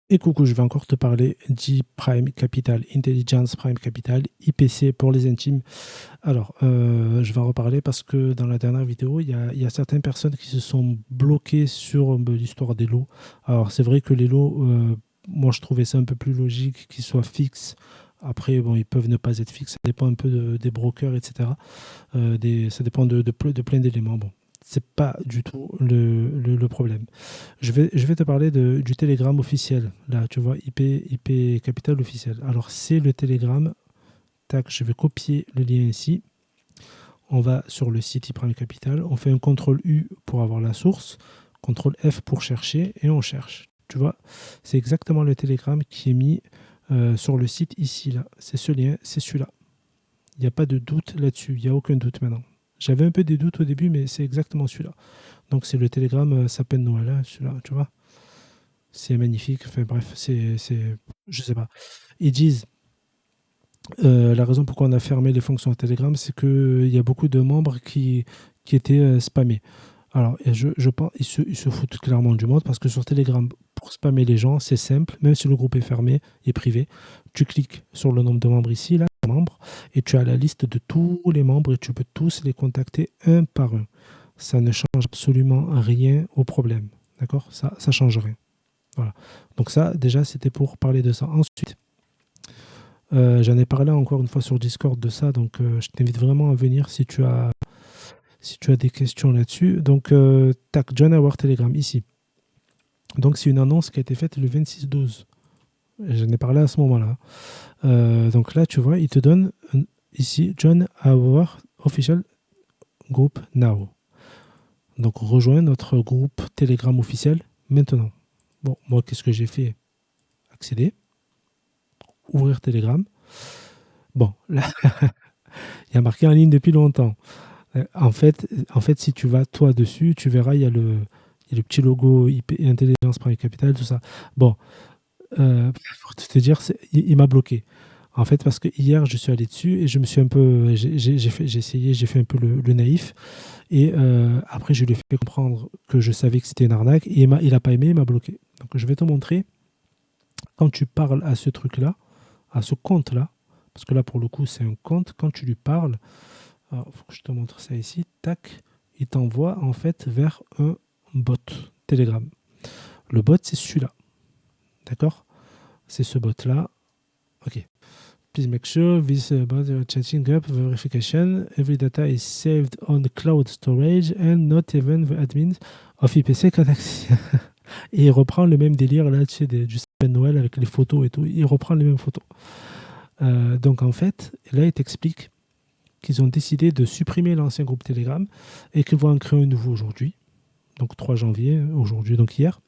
Et coucou, je vais encore te parler d'I-Prime Capital, Intelligence Prime Capital, IPC pour les intimes. Alors, je vais en reparler parce que dans la dernière vidéo, il y a certaines personnes qui se sont bloquées sur l'histoire des lots. Alors, c'est vrai que les lots, moi, je trouvais ça un peu plus logique qu'ils soient fixes. Après, bon, ils peuvent ne pas être fixes, ça dépend un peu des brokers, etc. Ça dépend de plein d'éléments. Bon, c'est pas du tout le problème. Je vais te parler du Telegram officiel. Là, tu vois, IP Capital officiel. Alors, c'est le Telegram. Tac, je vais copier le lien ici. On va sur le site iPrime Capital. On fait un CTRL U pour avoir la source. CTRL F pour chercher. Et on cherche. Tu vois, c'est exactement le Telegram qui est mis sur le site ici. Là. C'est ce lien, c'est celui-là. Il n'y a pas de doute là-dessus. Il n'y a aucun doute maintenant. J'avais un peu des doutes au début, mais c'est exactement celui-là. Donc, c'est le Telegram sapin de Noël, hein, celui-là, tu vois. C'est magnifique. Enfin bref, je sais pas. Ils disent, la raison pourquoi on a fermé les fonctions Telegram, c'est qu'il y a beaucoup de membres qui étaient spammés. Alors, et je pense ils se foutent clairement du monde parce que sur Telegram, pour spammer les gens, c'est simple, même si le groupe est fermé et privé. Tu cliques sur le nombre de membres ici, là, membres, et tu as la liste de tous les membres et tu peux tous les contacter un par un. Ça ne change absolument rien au problème. D'accord? Ça change rien. Voilà. Donc ça, déjà, c'était pour parler de ça. Ensuite, j'en ai parlé encore une fois sur Discord de ça, donc je t'invite vraiment à venir si tu as des questions là-dessus. Donc, tac, John Award Telegram, ici. Donc, c'est une annonce qui a été faite le 26/12. J'en ai parlé à ce moment-là. Donc là, tu vois, il te donne ici John Award Official Group Now. Donc, rejoins notre groupe Telegram officiel maintenant. Bon, moi, qu'est-ce que j'ai fait? Accéder, ouvrir Telegram. Bon, là, il y a marqué en ligne depuis longtemps. En fait, si tu vas toi dessus, tu verras, il y a le petit logo IP, Intelligence Private Capital, tout ça. Bon, pour te dire, il m'a bloqué. En fait, parce que hier, je suis allé dessus et je me suis un peu. J'ai essayé, j'ai fait un peu le naïf. Et après, je lui ai fait comprendre que je savais que c'était une arnaque. Et il n'a pas aimé, il m'a bloqué. Donc, je vais te montrer. Quand tu parles à ce truc-là, à ce compte-là, parce que là, pour le coup, c'est un compte, quand tu lui parles, il faut que je te montre ça ici, tac, il t'envoie en fait vers un bot Telegram. Le bot, c'est celui-là. D'accord? C'est ce bot-là. OK. Please make sure this bot chatting up verification. Every data is saved on the cloud storage and not even the admin of IPC Connect. Et il reprend le même délire là, tu sais, du sapin de Noël avec les photos et tout. Il reprend les mêmes photos. Donc en fait, là, il t'explique qu'ils ont décidé de supprimer l'ancien groupe Telegram et qu'ils vont en créer un nouveau aujourd'hui, donc 3 janvier, aujourd'hui, donc hier,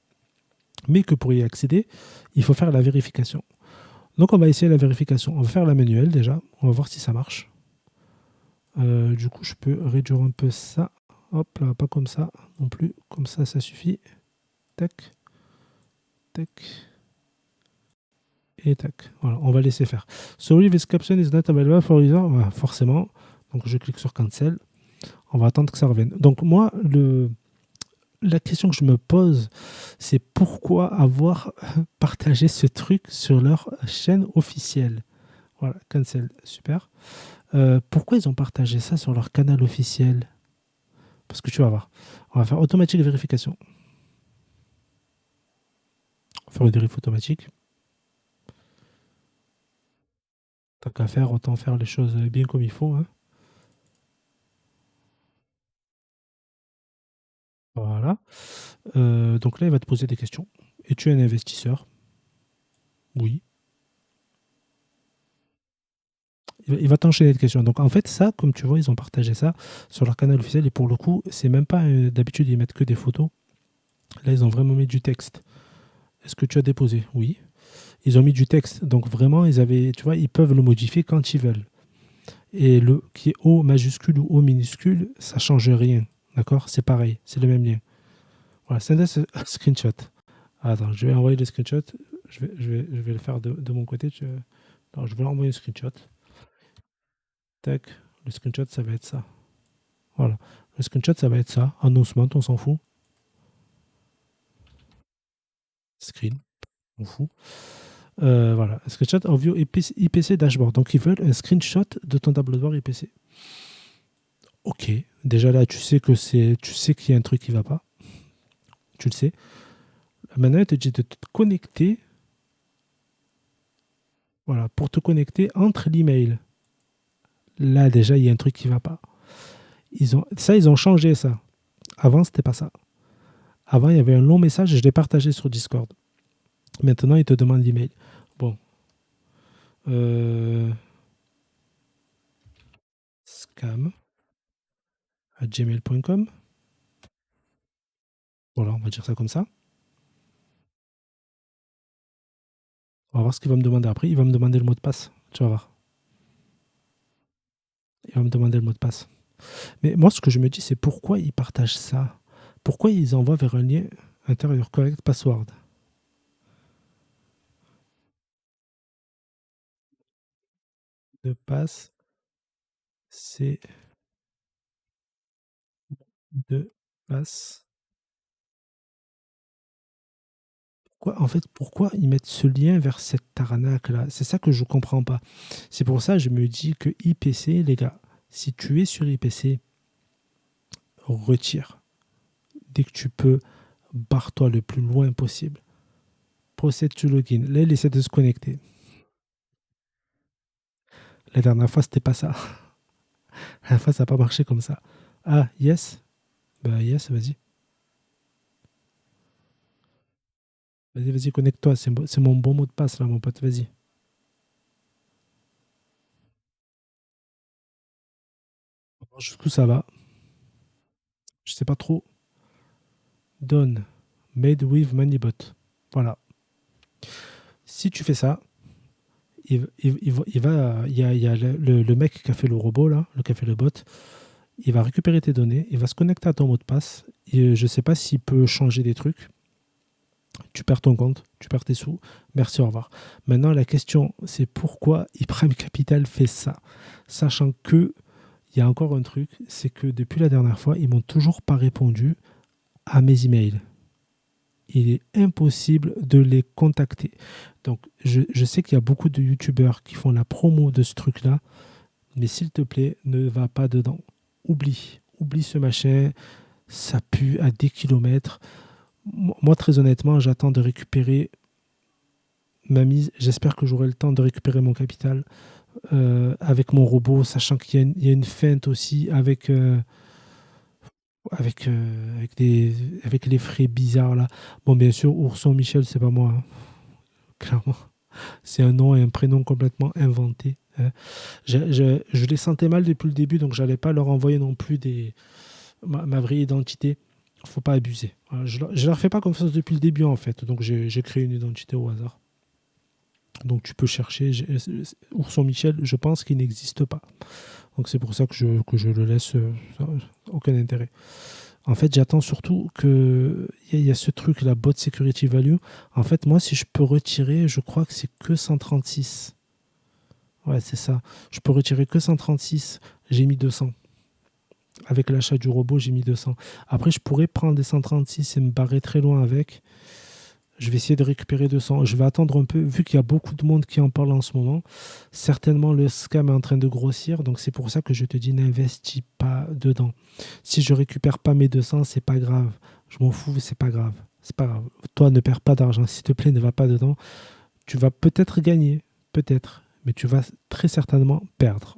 mais que pour y accéder, il faut faire la vérification. Donc on va essayer la vérification. On va faire la manuelle déjà, on va voir si ça marche. Du coup, je peux réduire un peu ça. Hop là, pas comme ça non plus, comme ça suffit. Tac, tac, et tac. Voilà, on va laisser faire. Sorry, this caption is not available for user. Voilà, forcément. Donc je clique sur cancel. On va attendre que ça revienne. Donc moi, la question que je me pose, c'est pourquoi avoir partagé ce truc sur leur chaîne officielle. Voilà, cancel, super. Pourquoi ils ont partagé ça sur leur canal officiel? Parce que tu vas voir. On va faire automatique vérification. On va faire une vérif automatique. Tant qu'à faire, autant faire les choses bien comme il faut, hein. Voilà. Donc là, il va te poser des questions. Es-tu un investisseur? Oui. Il va t'enchaîner de questions. Donc en fait, ça, comme tu vois, ils ont partagé ça sur leur canal officiel. Et pour le coup, c'est même pas d'habitude, ils mettent que des photos. Là, ils ont vraiment mis du texte. Est-ce que tu as déposé? Oui. Ils ont mis du texte. Donc vraiment, tu vois, ils peuvent le modifier quand ils veulent. Et le qui est O majuscule ou O minuscule, ça change rien. D'accord? C'est pareil. C'est le même lien. Voilà, send us a screenshot. Attends, je vais envoyer le screenshot. Je vais le faire de mon côté. Alors, je vais envoyer un screenshot. Tac. Le screenshot, ça va être ça. Voilà. Le screenshot, ça va être ça. Announcement, on s'en fout. Screen. On fout. Voilà. Screenshot of your IPC dashboard. Donc, ils veulent un screenshot de ton tableau de bord IPC. Ok. Déjà là, tu sais qu'il y a un truc qui ne va pas. Tu le sais. Maintenant, il te dit de te connecter. Voilà. Pour te connecter entre l'email. Là, déjà, il y a un truc qui ne va pas. Ils ont changé ça. Avant, c'était pas ça. Avant, il y avait un long message et je l'ai partagé sur Discord. Maintenant, il te demande l'email. Bon. Scam@gmail.com. Voilà, on va dire ça comme ça. On va voir ce qu'il va me demander après. Il va me demander le mot de passe. Tu vas voir. Il va me demander le mot de passe. Mais moi, ce que je me dis, c'est pourquoi ils partagent ça? Pourquoi ils envoient vers un lien intérieur correct password? De passe, c'est de passe. Pourquoi ils mettent ce lien vers cette arnaque-là? C'est ça que je comprends pas. C'est pour ça que je me dis que IPC, les gars, si tu es sur IPC, retire. Dès que tu peux, barre-toi le plus loin possible. Procède to login. Là, il essaie de se connecter. La dernière fois, c'était pas ça. La dernière fois, ça n'a pas marché comme ça. Ah, yes? Bah, yes, vas-y. Vas-y, vas-y, connecte-toi. C'est mon bon mot de passe, là, mon pote. Vas-y. Jusqu'où ça va? Je sais pas trop. Done. Made with Manibot. Voilà. Si tu fais ça, il y a le mec qui a fait le robot, là, qui a fait le bot. Il va récupérer tes données. Il va se connecter à ton mot de passe. Et je sais pas s'il peut changer des trucs. Tu perds ton compte, tu perds tes sous. Merci, au revoir. Maintenant, la question, c'est pourquoi ePrime Capital fait ça? Sachant que il y a encore un truc, c'est que depuis la dernière fois, ils m'ont toujours pas répondu à mes emails. Il est impossible de les contacter. Donc, je sais qu'il y a beaucoup de youtubeurs qui font la promo de ce truc-là, mais s'il te plaît, ne va pas dedans. Oublie ce machin, ça pue à des kilomètres. Moi, très honnêtement, j'attends de récupérer ma mise. J'espère que j'aurai le temps de récupérer mon capital avec mon robot, sachant qu'il y a une feinte aussi avec les frais bizarres là. Bon, bien sûr, Ourson Michel, c'est pas moi, hein, clairement. C'est un nom et un prénom complètement inventé, hein. Je les sentais mal depuis le début, donc j'allais pas leur envoyer non plus ma vraie identité. Faut pas abuser. Voilà, je leur fais pas confiance depuis le début en fait, donc j'ai créé une identité au hasard. Donc tu peux chercher. Ourson Michel, je pense qu'il n'existe pas. Donc c'est pour ça que je le laisse. Aucun intérêt. En fait, j'attends surtout qu'il y a ce truc, la bot security value. En fait, moi, si je peux retirer, je crois que c'est que 136. Ouais, c'est ça. Je peux retirer que 136. J'ai mis 200. Avec l'achat du robot, j'ai mis 200. Après, je pourrais prendre des 136 et me barrer très loin avec. Je vais essayer de récupérer 200. Je vais attendre un peu, vu qu'il y a beaucoup de monde qui en parle en ce moment. Certainement, le scam est en train de grossir. Donc, c'est pour ça que je te dis, n'investis pas dedans. Si je récupère pas mes 200, c'est pas grave. Je m'en fous, c'est pas grave. C'est pas grave. Toi, ne perds pas d'argent. S'il te plaît, ne va pas dedans. Tu vas peut-être gagner, peut-être, mais tu vas très certainement perdre.